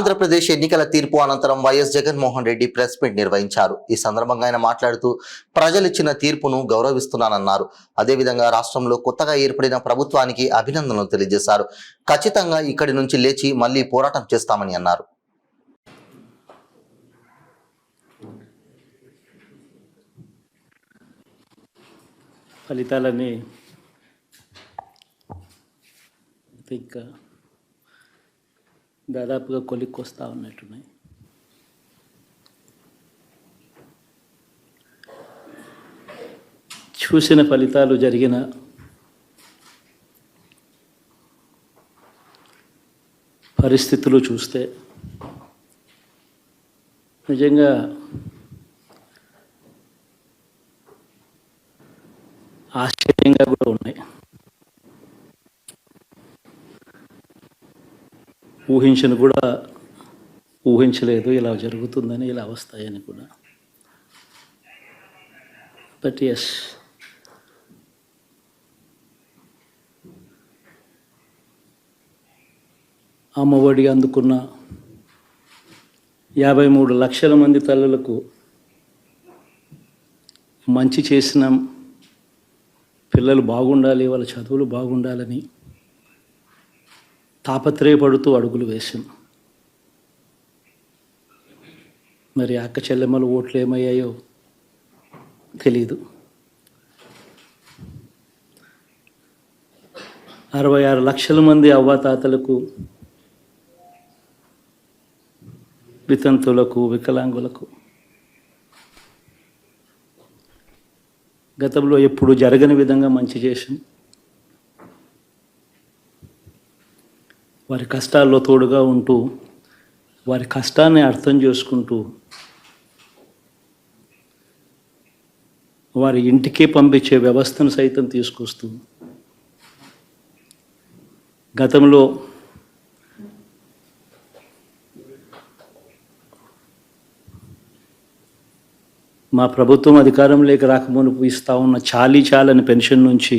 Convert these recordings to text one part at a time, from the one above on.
ఆంధ్రప్రదేశ్ ఎన్నికల తీర్పు అనంతరం YS Jaganmohan Reddy press meet నిర్వహించారు. ఈ సందర్భంగా ఆయన మాట్లాడుతూ ప్రజలిచ్చిన తీర్పును గౌరవిస్తున్నానన్నారు. అదేవిధంగా రాష్ట్రంలో కొత్తగా ఏర్పడిన ప్రభుత్వానికి అభినందనలు తెలియజేశారు. ఖచ్చితంగా ఇక్కడి నుంచి లేచి మళ్లీ పోరాటం చేస్తామని అన్నారు. ఫలితాలని ఇంకా దాదాపుగా కొలిక్కొస్తా ఉన్నట్టున్నాయి. చూసిన ఫలితాలు జరిగిన పరిస్థితులు చూస్తే నిజంగా ఆశ్చర్యంగా కూడా ఉన్నాయి. ఊహించలేదు ఇలా జరుగుతుందని, ఇలా వస్తాయని కూడా. బట్ ఎస్, అమ్మఒడి అందుకున్న 53 లక్షల మంది తల్లులకు మంచి చేసిన, పిల్లలు బాగుండాలి, వాళ్ళ చదువులు బాగుండాలని తాపత్రయపడుతూ అడుగులు వేశాం. మరి అక్క చెల్లెమ్మల ఓట్లు ఏమయ్యాయో తెలీదు. 66 లక్షల మంది అవ్వాతాతలకు, వితంతులకు, వికలాంగులకు గతంలో ఎప్పుడు జరగని విధంగా మంచి చేశాం. వారి కష్టాల్లో తోడుగా ఉంటూ, వారి కష్టాన్ని అర్థం చేసుకుంటూ, వారి ఇంటికే పంపించే వ్యవస్థను సైతం తీసుకొస్తూ, గతంలో మా ప్రభుత్వం అధికారంలోకి రాకమునుపు ఇస్తూ ఉన్న చాలని పెన్షన్ నుంచి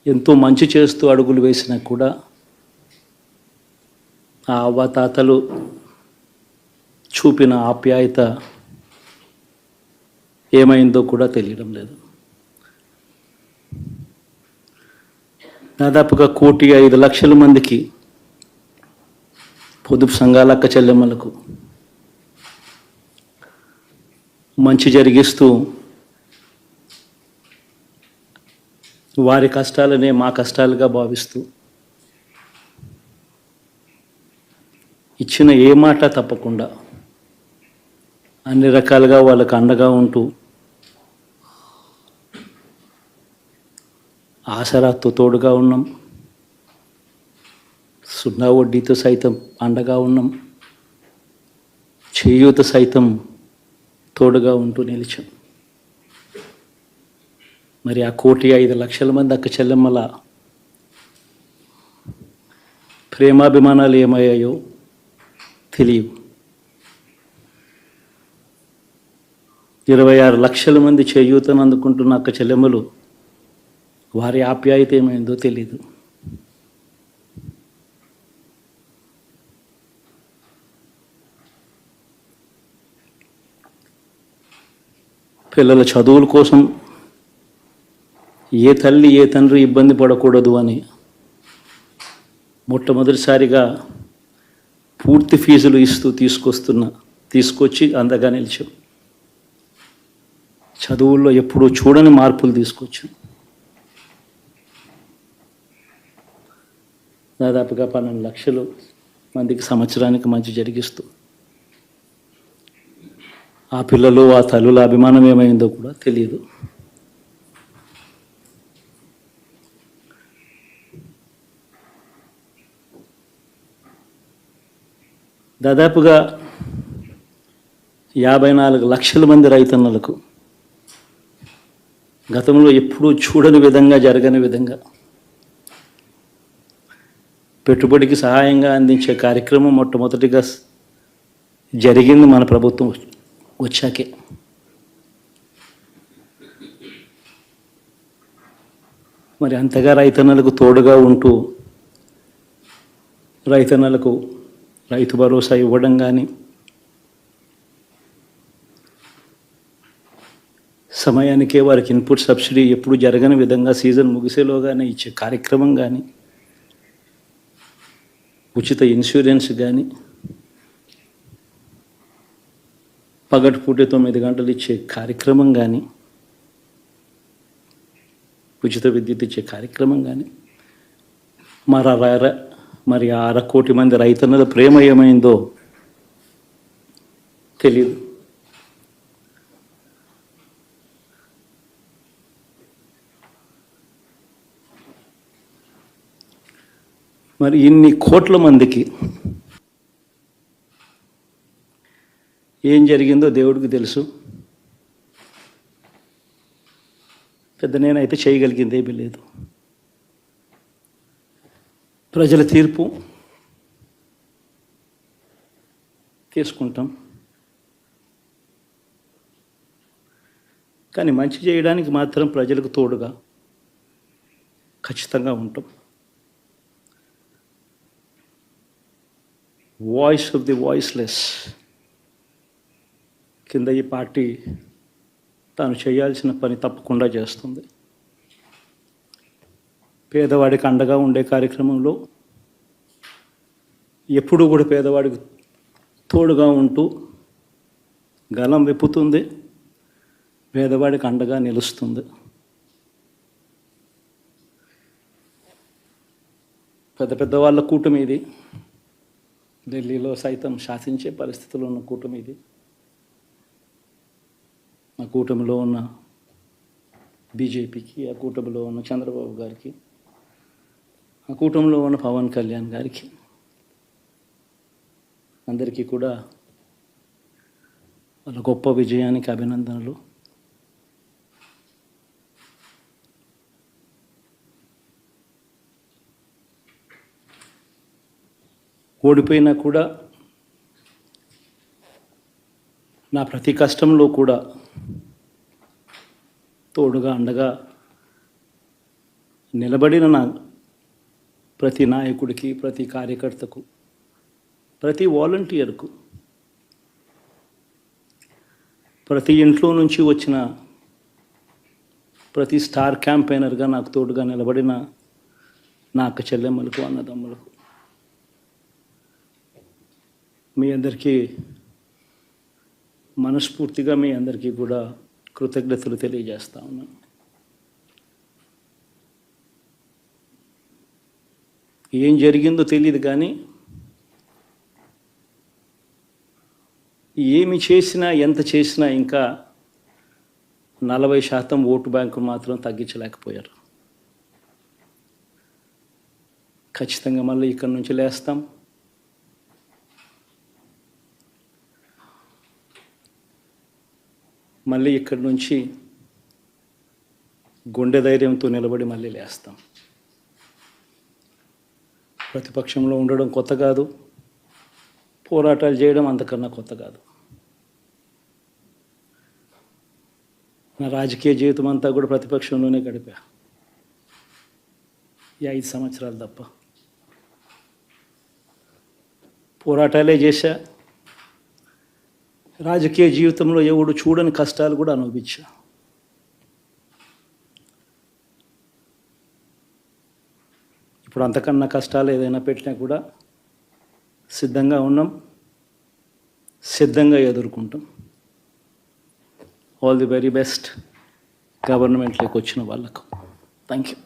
ఎంతో మంచి చేస్తూ అడుగులు వేసినా కూడా ఆ అవ్వాతాతలు చూపిన ఆప్యాయత ఏమైందో కూడా తెలియడం లేదు. దాదాపుగా 1,05,00,000 మందికి పొదుపు సంఘాల అక్క చెల్లెమ్మలకు మంచి జరిగిస్తూ, వారి కష్టాలనే మా కష్టాలుగా భావిస్తూ, ఇచ్చిన ఏ మాట తప్పకుండా అన్ని రకాలుగా వాళ్ళకు అండగా ఉంటూ, ఆసరాతో తోడుగా ఉన్నాం, సున్నా వడ్డీతో సైతం అండగా ఉన్నాం, చేయూత సైతం తోడుగా ఉంటూ నిలిచాం. మరి ఆ 1,05,00,000 మంది అక్క చెల్లెమ్మల ప్రేమాభిమానాలు ఏమయ్యాయో తెలియవు. 26 లక్షల మంది చేయూతను అందుకుంటున్న అక్క చెల్లెమ్మలు, వారి ఆప్యాయత ఏమైందో తెలీదు. పిల్లల చదువుల కోసం ఏ తల్లి ఏ తండ్రి ఇబ్బంది పడకూడదు అని మొట్టమొదటిసారిగా పూర్తి ఫీజులు ఇస్తూ తీసుకొచ్చి అందగా నిలిచాం. చదువుల్లో ఎప్పుడూ చూడని మార్పులు తీసుకొచ్చాం. దాదాపుగా 12 లక్షల మందికి సంవత్సరానికి మంచి జరిగిస్తూ, ఆ పిల్లలు, ఆ తల్లుల అభిమానం ఏమైందో కూడా తెలియదు. దాదాపుగా 54 లక్షల మంది రైతన్నలకు గతంలో ఎప్పుడూ చూడని విధంగా, జరగని విధంగా పెట్టుబడికి సహాయంగా అందించే కార్యక్రమం మొట్టమొదటిగా జరిగింది మన ప్రభుత్వం వచ్చాకే. మరి అంతగా రైతన్నలకు తోడుగా ఉంటూ రైతన్నలకు రైతు భరోసా ఇవ్వడం కానీ, సమయానికే వారికి ఇన్పుట్ సబ్సిడీ ఎప్పుడు జరగని విధంగా సీజన్ ముగిసేలోగానే ఇచ్చే కార్యక్రమం కానీ, ఉచిత ఇన్సూరెన్స్ కానీ, పగటిపూట 9 గంటలు ఇచ్చే కార్యక్రమం కానీ, ఉచిత విద్యుత్ ఇచ్చే కార్యక్రమం కానీ, మరి 1/2 కోటి మంది రైతన్నల ప్రేమ ఏమైందో తెలియదు. మరి ఇన్ని కోట్ల మందికి ఏం జరిగిందో దేవుడికి తెలుసు. పెద్ద నేనైతే చేయగలిగింది ఏమీ లేదు. ప్రజల తీర్పు తీసుకుంటాం, కానీ మంచి చేయడానికి మాత్రం ప్రజలకు తోడుగా ఖచ్చితంగా ఉంటాం. వాయిస్ ఆఫ్ ది వాయిస్లెస్ కింద ఈ పార్టీ తాను చేయాల్సిన పని తప్పకుండా చేస్తుంది. పేదవాడికి అండగా ఉండే కార్యక్రమంలో ఎప్పుడూ కూడా పేదవాడికి తోడుగా ఉంటూ గలం విప్పుతుంది, పేదవాడికి అండగా నిలుస్తుంది. పెద్ద పెద్ద వాళ్ళ కూటమి ఇది, ఢిల్లీలో సైతం శాసించే పరిస్థితుల్లో ఉన్న కూటమి ఇది. ఆ కూటమిలో ఉన్న బీజేపీకి, ఆ కూటమిలో ఉన్న చంద్రబాబు గారికి, ఆ కూటమిలో ఉన్న పవన్ కళ్యాణ్ గారికి, అందరికీ కూడా వాళ్ళ గొప్ప విజయానికి అభినందనలు. ఓడిపోయినా కూడా నా ప్రతి కష్టంలో కూడా తోడుగా అండగా నిలబడిన నా ప్రతి నాయకుడికి, ప్రతి కార్యకర్తకు, ప్రతి వాలంటీర్కు, ప్రతి ఇంట్లో నుంచి వచ్చిన ప్రతి స్టార్ క్యాంపెయినర్గా నాకు తోడుగా నిలబడిన నా అక్క చెల్లెమ్మలకు, అన్నదమ్ములకు, మీ అందరికీ మనస్ఫూర్తిగా మీ అందరికీ కూడా కృతజ్ఞతలు తెలియజేస్తా ఉన్నాను. ఏం జరిగిందో తెలియదు కానీ ఏమి చేసినా, ఎంత చేసినా ఇంకా 40% ఓటు బ్యాంకు మాత్రం తగ్గించలేకపోయారు. ఖచ్చితంగా మళ్ళీ ఇక్కడి నుంచి లేస్తాం. మళ్ళీ ఇక్కడి నుంచి గుండె ధైర్యంతో నిలబడి మళ్ళీ లేస్తాం. ప్రతిపక్షంలో ఉండడం కొత్త కాదు, పోరాటాలు చేయడం అంతకన్నా కొత్త కాదు. నా రాజకీయ జీవితం అంతా కూడా ప్రతిపక్షంలోనే గడిపా, ఈ 5 సంవత్సరాలు తప్ప. పోరాటాలే చేశా. రాజకీయ జీవితంలో ఎవడు చూడని కష్టాలు కూడా అనుభవించా. ఇప్పుడు అంతకన్నా కష్టాలు ఏదైనా పెట్టినా కూడా సిద్ధంగా ఉన్నాం, సిద్ధంగా ఎదుర్కొంటాం. ఆల్ ది వెరీ బెస్ట్ గవర్నమెంట్లోకి వచ్చిన వాళ్ళకు. Thank you.